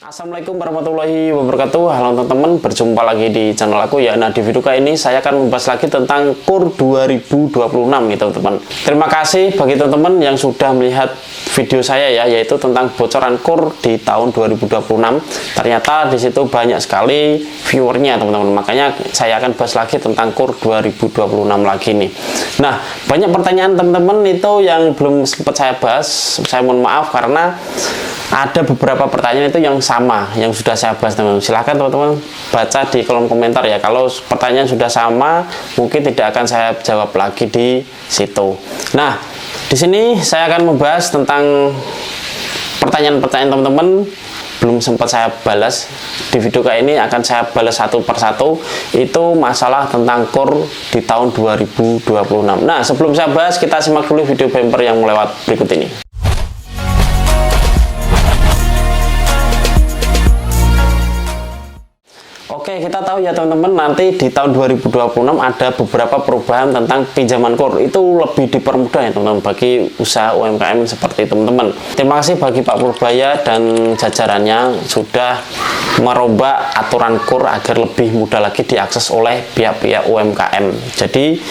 Assalamualaikum warahmatullahi wabarakatuh. Halo teman-teman, berjumpa lagi di channel aku ya. Nah, di video kali ini saya akan membahas lagi tentang KUR 2026 nih teman-teman. Terima kasih bagi teman-teman yang sudah melihat video saya ya, yaitu tentang bocoran KUR di tahun 2026. Ternyata di situ banyak sekali viewernya teman-teman. Makanya saya akan bahas lagi tentang KUR 2026 lagi nih. Nah, banyak pertanyaan teman-teman itu yang belum sempat saya bahas. Saya mohon maaf karena ada beberapa pertanyaan itu yang sama yang sudah saya bahas teman-teman. Silahkan teman-teman baca di kolom komentar ya. Kalau pertanyaan sudah sama, mungkin tidak akan saya jawab lagi di situ. Nah, di sini saya akan membahas tentang pertanyaan-pertanyaan teman-teman belum sempat saya balas. Di video kali ini akan saya balas satu persatu. Itu masalah tentang KUR di tahun 2026. Nah, sebelum saya bahas, kita simak dulu video bumper yang melewat berikut ini. Oke, kita tahu ya teman-teman, nanti di tahun 2026 ada beberapa perubahan tentang pinjaman KUR. Itu lebih dipermudah ya teman-teman bagi usaha UMKM seperti teman-teman. Terima kasih bagi Pak Purbaya dan jajarannya sudah merubah aturan KUR agar lebih mudah lagi diakses oleh pihak-pihak UMKM. Jadi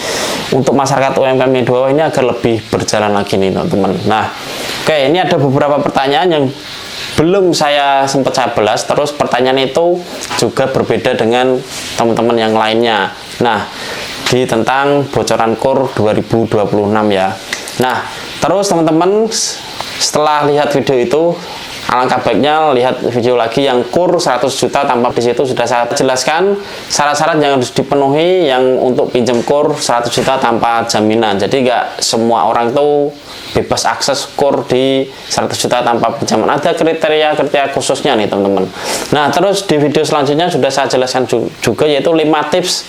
untuk masyarakat UMKM yang di bawah ini agar lebih berjalan lagi nih teman-teman. Nah, oke, ini ada beberapa pertanyaan yang belum saya sempat saya belas, terus pertanyaan itu juga berbeda dengan teman-teman yang lainnya. Nah, di tentang bocoran KUR 2026 ya. Nah, terus teman-teman setelah lihat video itu, alangkah baiknya lihat video lagi yang KUR 100 juta tanpa. Di situ sudah saya jelaskan syarat-syarat yang harus dipenuhi yang untuk pinjam KUR 100 juta tanpa jaminan. Jadi nggak semua orang tuh bebas akses KUR di 100 juta tanpa pinjaman. Ada kriteria-kriteria khususnya nih teman-teman. Nah, terus di video selanjutnya sudah saya jelaskan juga, yaitu 5 tips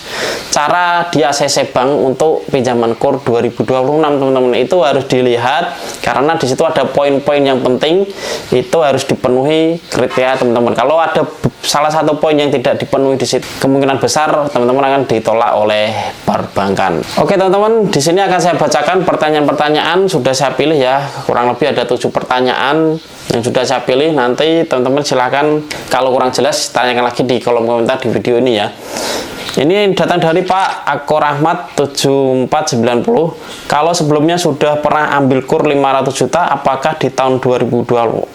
cara di ACC Bank untuk pinjaman KUR 2026 teman-teman. Itu harus dilihat karena di situ ada poin-poin yang penting, itu harus dipenuhi kriteria teman-teman. Kalau ada salah satu poin yang tidak dipenuhi di situ, kemungkinan besar teman-teman akan ditolak oleh perbankan. Oke teman-teman, di sini akan saya bacakan pertanyaan-pertanyaan sudah saya pilih ya, kurang lebih ada 7 pertanyaan yang sudah saya pilih. Nanti teman-teman silahkan kalau kurang jelas tanyakan lagi di kolom komentar di video ini ya. Ini datang dari Pak Ako Rahmat 7490. Kalau sebelumnya sudah pernah ambil KUR 500 juta, apakah di tahun 2026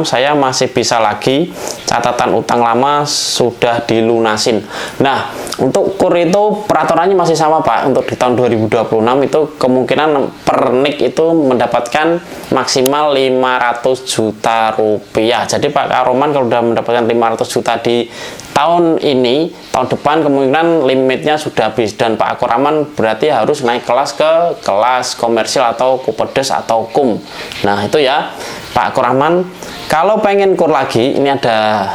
saya masih bisa lagi? Catatan utang lama sudah dilunasin. Nah, untuk KUR itu peraturannya masih sama Pak. Untuk di tahun 2026 itu kemungkinan per NIK itu mendapatkan maksimal 500 juta rupiah. Jadi Pak Karoman kalau sudah mendapatkan 500 juta di tahun ini, tahun depan kemungkinan limitnya sudah habis, dan Pak Akoraman berarti harus naik kelas ke kelas komersil atau kupedes atau kum. Nah, itu ya Pak Akoraman. Kalau pengen KUR lagi, ini ada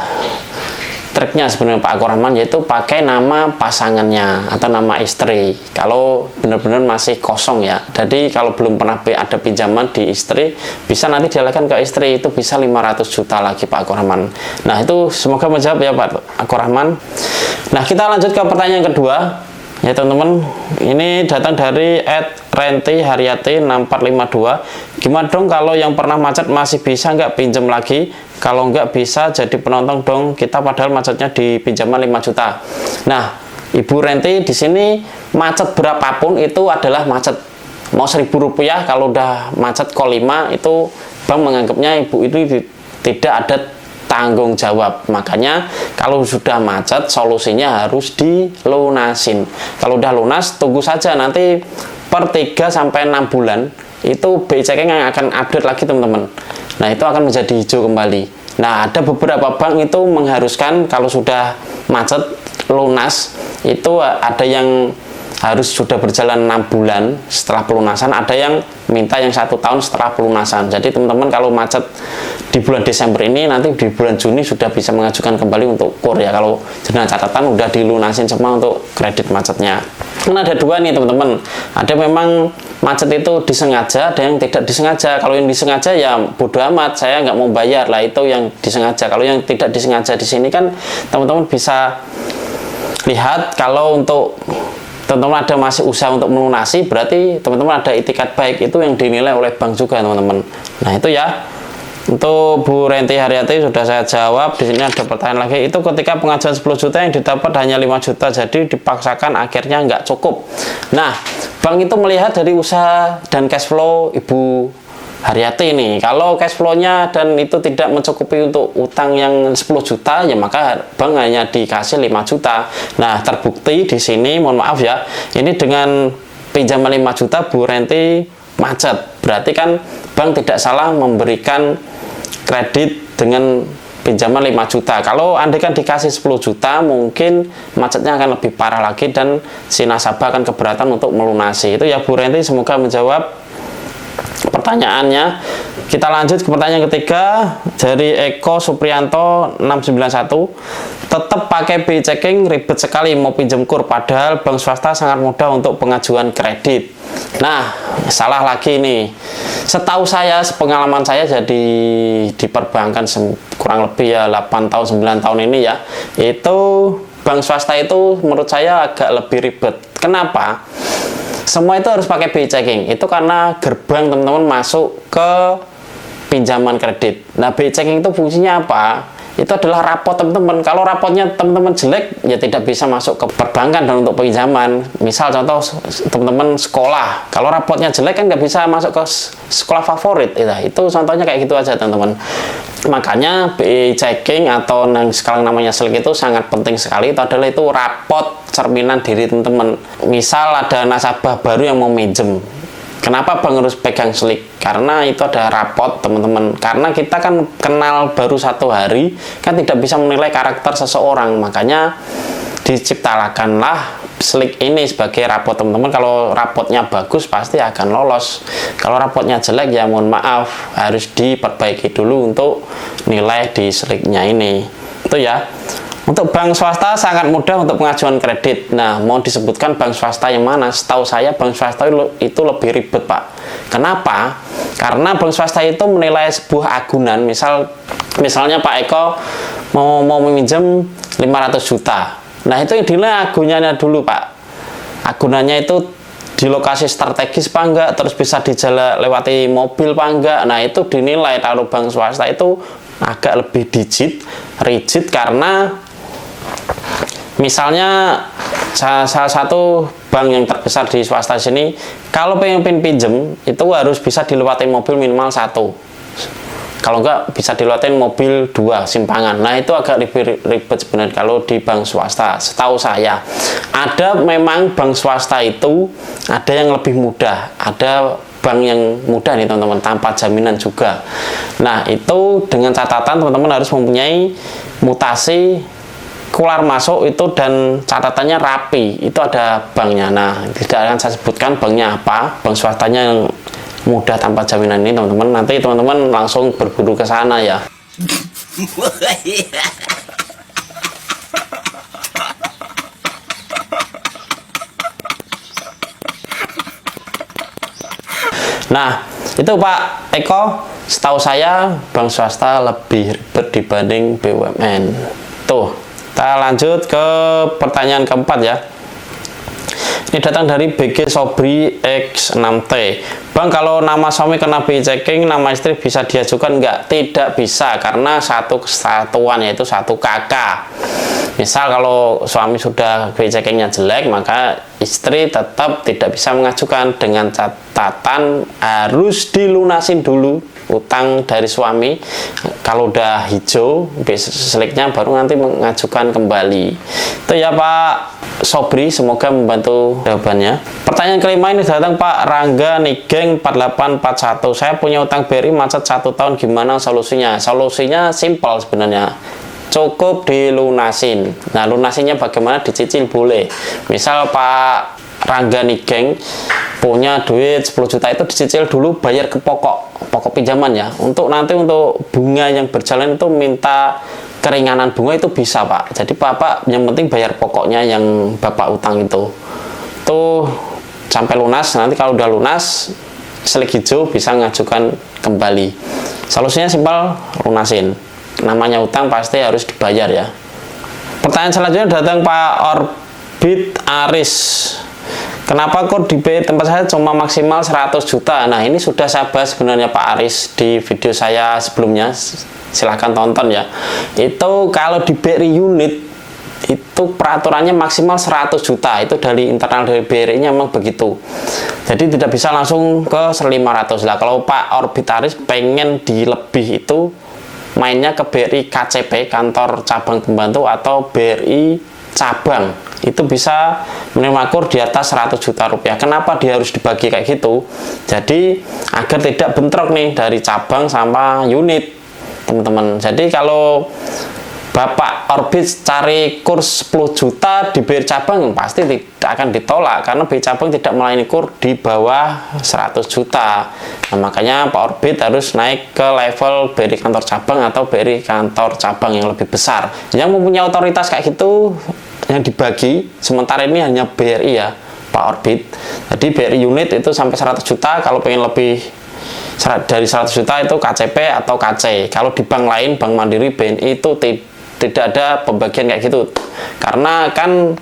triknya sebenarnya Pak Akoraman, yaitu pakai nama pasangannya atau nama istri kalau benar-benar masih kosong ya. Jadi kalau belum pernah ada pinjaman di istri, bisa nanti dialihkan ke istri, itu bisa 500 juta lagi Pak Akoraman. Nah, itu semoga menjawab ya Pak Akoraman. Nah, kita lanjut ke pertanyaan kedua ya teman-teman. Ini datang dari @Renti Haryati 6452. Gimana dong kalau yang pernah macet masih bisa nggak pinjam lagi? Kalau nggak bisa jadi penonton dong kita, padahal macetnya di pinjaman 5 juta. Nah, Ibu Renti, di sini macet berapapun itu adalah macet. Mau 1.000 rupiah kalau udah macet kol 5, itu bank menganggapnya ibu itu tidak ada tanggung jawab. Makanya kalau sudah macet, solusinya harus dilunasin. Kalau udah lunas, tunggu saja nanti per 3 sampai 6 bulan itu BI Checking yang akan update lagi teman-teman. Nah, itu akan menjadi hijau kembali. Nah, ada beberapa bank itu mengharuskan kalau sudah macet lunas itu ada yang harus sudah berjalan 6 bulan setelah pelunasan, ada yang minta yang 1 tahun setelah pelunasan. Jadi teman-teman kalau macet di bulan Desember ini, nanti di bulan Juni sudah bisa mengajukan kembali untuk KUR ya, kalau dengan catatan udah dilunasin semua untuk kredit macetnya. Karena ada dua nih teman-teman, ada memang macet itu disengaja, ada yang tidak disengaja. Kalau yang disengaja ya bodo amat, saya nggak mau bayar lah, itu yang disengaja. Kalau yang tidak disengaja di sini kan teman-teman bisa lihat, kalau untuk teman-teman ada masih usaha untuk melunasi, berarti teman-teman ada itikat baik, itu yang dinilai oleh bank juga teman-teman. Nah, itu ya Untuk Bu Renti Haryati sudah saya jawab. Di sini ada pertanyaan lagi. Itu ketika pengajuan 10 juta yang didapat hanya 5 juta, jadi dipaksakan akhirnya nggak cukup. Nah, bank itu melihat dari usaha dan cash flow Ibu Haryati ini. Kalau cash flow-nya dan itu tidak mencukupi untuk utang yang 10 juta, ya maka bank hanya dikasih 5 juta. Nah, terbukti di sini, mohon maaf ya, ini dengan pinjaman 5 juta Bu Renti macet. Berarti kan bank tidak salah memberikan kredit dengan pinjaman 5 juta. Kalau andai kan dikasih 10 juta, mungkin macetnya akan lebih parah lagi dan si nasabah akan keberatan untuk melunasi. Itu ya Bu Renti, semoga menjawab pertanyaannya. Kita lanjut ke pertanyaan ketiga dari Eko Suprianto 691. Tetap pakai BI checking, ribet sekali mau pinjam KUR, padahal bank swasta sangat mudah untuk pengajuan kredit. Nah, salah lagi nih. Setahu saya, sepengalaman saya jadi di perbankan kurang lebih ya 8 tahun 9 tahun ini ya, itu bank swasta itu menurut saya agak lebih ribet. Kenapa? Semua itu harus pakai BI checking. Itu karena gerbang teman-teman masuk ke pinjaman kredit. Nah, BI checking itu fungsinya apa? Itu adalah rapot teman-teman. Kalau rapotnya teman-teman jelek, ya tidak bisa masuk ke perbankan dan untuk pinjaman. Misal contoh teman-teman sekolah, kalau rapotnya jelek kan nggak bisa masuk ke sekolah favorit. Itu contohnya kayak gitu aja teman-teman. Makanya BI checking atau yang sekarang namanya SLIK itu sangat penting sekali. Itu adalah itu rapot cerminan diri teman-teman. Misal ada nasabah baru yang mau minjem, kenapa bank harus pegang SLIK? Karena itu ada rapot teman-teman. Karena kita kan kenal baru 1 hari, kan tidak bisa menilai karakter seseorang. Makanya diciptakanlah SLIK ini sebagai rapot teman-teman. Kalau rapotnya bagus pasti akan lolos. Kalau rapotnya jelek ya mohon maaf, harus diperbaiki dulu untuk nilai di SLIK-nya ini. Itu ya. Untuk bank swasta sangat mudah untuk pengajuan kredit. Nah, mau disebutkan bank swasta yang mana? Setahu saya bank swasta itu lebih ribet, Pak. Kenapa? Karena bank swasta itu menilai sebuah agunan. Misalnya Pak Eko mau meminjam 500 juta. Nah, itu yang dinilai agunannya dulu, Pak. Agunannya itu di lokasi strategis apa enggak, terus bisa lewati mobil apa enggak. Nah, itu dinilai. Kalau bank swasta itu agak lebih rigid karena misalnya salah satu bank yang terbesar di swasta sini, kalau pengen pinjem itu harus bisa dilewati mobil minimal 1. Kalau enggak bisa dilewati mobil 2 simpangan. Nah, itu agak lebih ribet sebenarnya kalau di bank swasta. Setahu saya ada memang bank swasta itu ada yang lebih mudah, ada bank yang mudah nih teman-teman, tanpa jaminan juga. Nah, itu dengan catatan teman-teman harus mempunyai mutasi keluar masuk itu dan catatannya rapi. Itu ada banknya. Nah, tidak akan saya sebutkan banknya apa, bank swastanya yang mudah tanpa jaminan ini teman-teman. Nanti teman-teman langsung berburu ke sana ya. Nah, itu Pak Eko, setahu saya bank swasta lebih ribet dibanding BUMN. Tuh, kita lanjut ke pertanyaan keempat ya. Ini datang dari BG Sobri X6T. Bang, kalau nama suami kena BI checking, nama istri bisa diajukan enggak? Tidak bisa, karena satu kesatuan, yaitu satu kakak. Misal kalau suami sudah BI checkingnya jelek, maka istri tetap tidak bisa mengajukan, dengan catatan harus dilunasin dulu utang dari suami. Kalau udah hijau SLIK-nya baru nanti mengajukan kembali. Itu ya Pak Sobri, semoga membantu jawabannya. Pertanyaan kelima ini datang Pak Rangga Nigeng 4841. Saya punya utang BRI macet 1 tahun, gimana solusinya? Solusinya simpel sebenarnya, cukup dilunasin. Nah, lunasinya bagaimana? Dicicil boleh. Misal Pak Rangga Nigeng punya duit 10 juta, itu dicicil dulu, bayar ke pokok pinjaman ya. Untuk nanti untuk bunga yang berjalan itu minta keringanan bunga itu bisa Pak. Jadi Bapak yang penting bayar pokoknya yang Bapak utang itu sampai lunas. Nanti kalau udah lunas SLIK hijau bisa mengajukan kembali. Solusinya simpel, lunasin. Namanya utang pasti harus dibayar ya. Pertanyaan selanjutnya datang Pak Orbit Aris. Kenapa kur di BRI tempat saya cuma maksimal 100 juta? Nah, ini sudah saya bahas sebenarnya Pak Aris di video saya sebelumnya. Silahkan tonton ya. Itu kalau di BRI unit itu peraturannya maksimal 100 juta. Itu dari internal dari BRI nya memang begitu. Jadi tidak bisa langsung ke 500 lah. Kalau Pak Orbit Aris pengen dilebih itu mainnya ke BRI KCP, kantor cabang pembantu, atau BRI cabang, itu bisa menerima kur di atas 100 juta rupiah. Kenapa dia harus dibagi kayak gitu? Jadi agar tidak bentrok nih dari cabang sama unit, teman-teman. Jadi kalau Bapak Orbit cari kurs 10 juta di BRI cabang, pasti tidak akan ditolak karena BRI cabang tidak melayani kur di bawah 100 juta. Nah, makanya Pak Orbit harus naik ke level BRI kantor cabang atau BRI kantor cabang yang lebih besar, yang mempunyai otoritas kayak gitu, yang dibagi. Sementara ini hanya BRI ya, Pak Orbit. Jadi BRI unit itu sampai 100 juta, kalau pengen lebih dari 100 juta itu KCP atau KC. Kalau di bank lain, Bank Mandiri, BNI, itu tidak ada pembagian kayak gitu, karena kan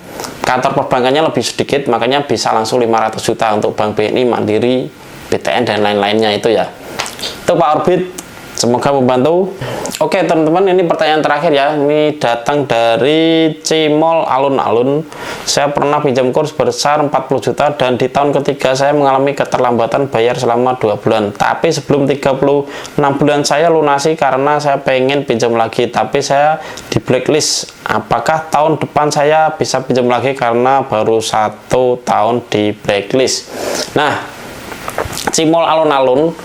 kantor perbankannya lebih sedikit, makanya bisa langsung 500 juta untuk Bank BNI, Mandiri, BTN, dan lain-lainnya itu ya. Itu Pak Orbit, semoga membantu. Oke teman-teman, ini pertanyaan terakhir ya. Ini datang dari Cimol Alun-Alun. Saya pernah pinjam kurs sebesar 40 juta dan di tahun ketiga saya mengalami keterlambatan bayar selama 2 bulan. Tapi sebelum 36 bulan saya lunasi karena saya pengen pinjam lagi, tapi saya di blacklist. Apakah tahun depan saya bisa pinjam lagi karena baru 1 tahun di blacklist? Nah, Cimol Alun-Alun,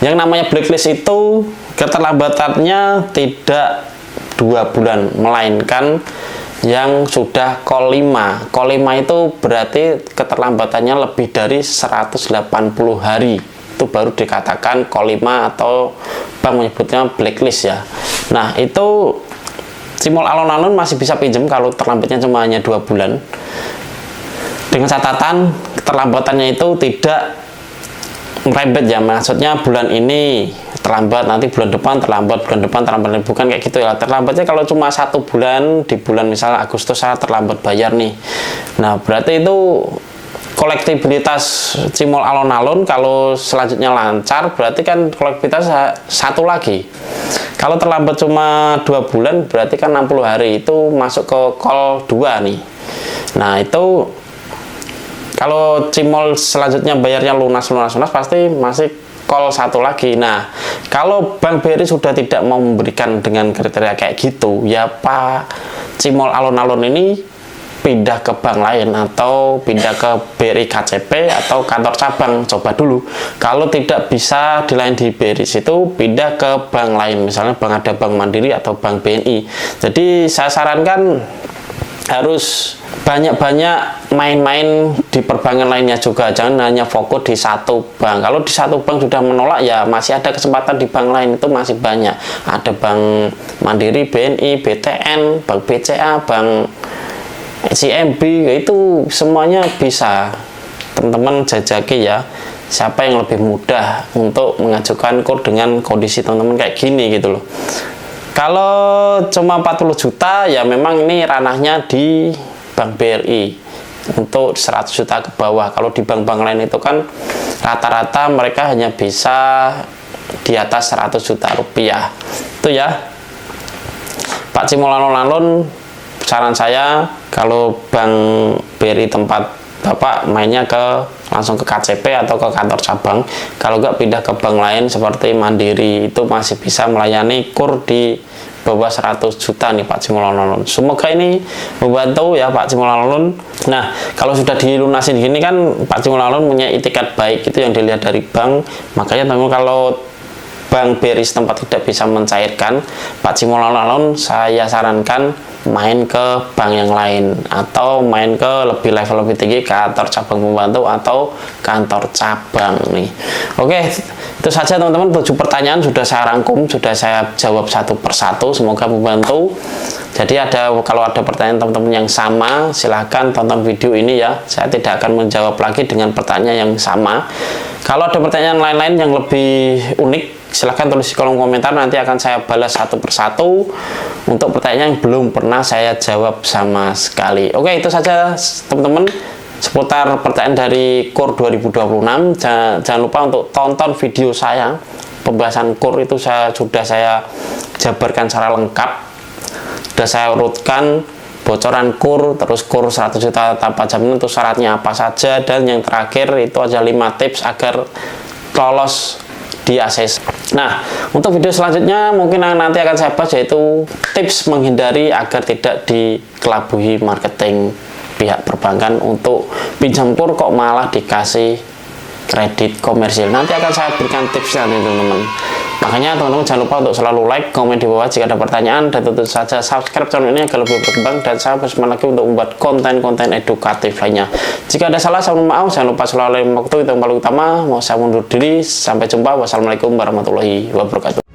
yang namanya blacklist itu keterlambatannya tidak 2 bulan, melainkan yang sudah call 5. Call 5 itu berarti keterlambatannya lebih dari 180 hari. Itu baru dikatakan call 5 atau bank menyebutnya blacklist ya. Nah, itu Cimol Alun-Alun masih bisa pinjam kalau terlambatnya cuma hanya 2 bulan. Dengan catatan keterlambatannya itu tidak merembet ya, maksudnya bulan ini terlambat, nanti bulan depan terlambat, bulan depan terlambat, bukan kayak gitu ya. Terlambatnya kalau cuma 1 bulan, di bulan misalnya Agustus saya terlambat bayar nih, nah berarti itu kolektibilitas Cimol Alun-Alun kalau selanjutnya lancar, berarti kan kolektibilitas 1 lagi. Kalau terlambat cuma 2 bulan, berarti kan 60 hari, itu masuk ke call 2 nih. Nah itu kalau Cimol selanjutnya bayarnya lunas pasti masih call 1 lagi. Nah, kalau Bank BRI sudah tidak mau memberikan dengan kriteria kayak gitu, ya Pak Cimol Alun-Alun ini pindah ke bank lain atau pindah ke BRI KCP atau kantor cabang. Coba dulu. Kalau tidak bisa dilayani di BRI situ, pindah ke bank lain. Misalnya ada Bank Mandiri atau Bank BNI. Jadi saya sarankan harus banyak-banyak main-main di perbankan lainnya juga, jangan hanya fokus di 1 bank. Kalau di 1 bank sudah menolak, ya masih ada kesempatan di bank lain, itu masih banyak. Ada Bank Mandiri, BNI, BTN, Bank BCA, Bank CMB, itu semuanya bisa teman-teman jajaki ya, siapa yang lebih mudah untuk mengajukan kur dengan kondisi teman-teman kayak gini gitu loh. Kalau cuma 40 juta ya memang ini ranahnya di Bank BRI untuk 100 juta ke bawah. Kalau di bank-bank lain itu kan rata-rata mereka hanya bisa di atas 100 juta rupiah. Itu ya Pak Cimol Alun-Alun, saran saya kalau Bank BRI tempat Bapak mainnya langsung ke KCP atau ke kantor cabang. Kalau nggak pindah ke bank lain seperti Mandiri, itu masih bisa melayani kur di bawah 100 juta nih Pak Cimol Alun-Alun. Semoga ini membantu ya Pak Cimol Alun. Nah, kalau sudah dilunasin gini kan Pak Cimol Alun punya itikat baik, itu yang dilihat dari bank. Makanya teman, kalau Bank BRI setempat tidak bisa mencairkan, Pak Cimol Alun-Alun saya sarankan main ke bank yang lain atau main ke level lebih tinggi, kantor cabang pembantu atau kantor cabang nih. Oke, itu saja teman-teman, 7 pertanyaan sudah saya rangkum, sudah saya jawab satu persatu, semoga membantu. Jadi kalau ada pertanyaan teman-teman yang sama, silahkan tonton video ini ya, saya tidak akan menjawab lagi dengan pertanyaan yang sama. Kalau ada pertanyaan lain-lain yang lebih unik, silahkan tulis di kolom komentar, nanti akan saya balas satu persatu untuk pertanyaan yang belum pernah saya jawab sama sekali. Oke, itu saja teman-teman. seputar pertanyaan dari KUR 2026. Jangan lupa untuk tonton video saya. Pembahasan KUR itu sudah saya jabarkan secara lengkap. Sudah saya urutkan bocoran KUR, terus KUR 100 juta tanpa jaminan itu syaratnya apa saja, dan yang terakhir itu aja 5 tips agar lolos di ACC. Nah, untuk video selanjutnya mungkin nanti akan saya bahas, yaitu tips menghindari agar tidak dikelabui marketing pihak perbankan untuk pinjam KUR kok malah dikasih kredit komersil. Nanti akan saya berikan tipsnya teman-teman. Makanya teman-teman jangan lupa untuk selalu like, komen di bawah jika ada pertanyaan, dan tentu saja subscribe channel ini agar lebih berkembang, dan saya bersemangat lagi untuk membuat konten-konten edukatif lainnya. Jika ada salah, saya mohon maaf. Jangan lupa selalu waktu itu yang paling utama. Mau saya mundur diri. Sampai jumpa. Wassalamualaikum warahmatullahi wabarakatuh.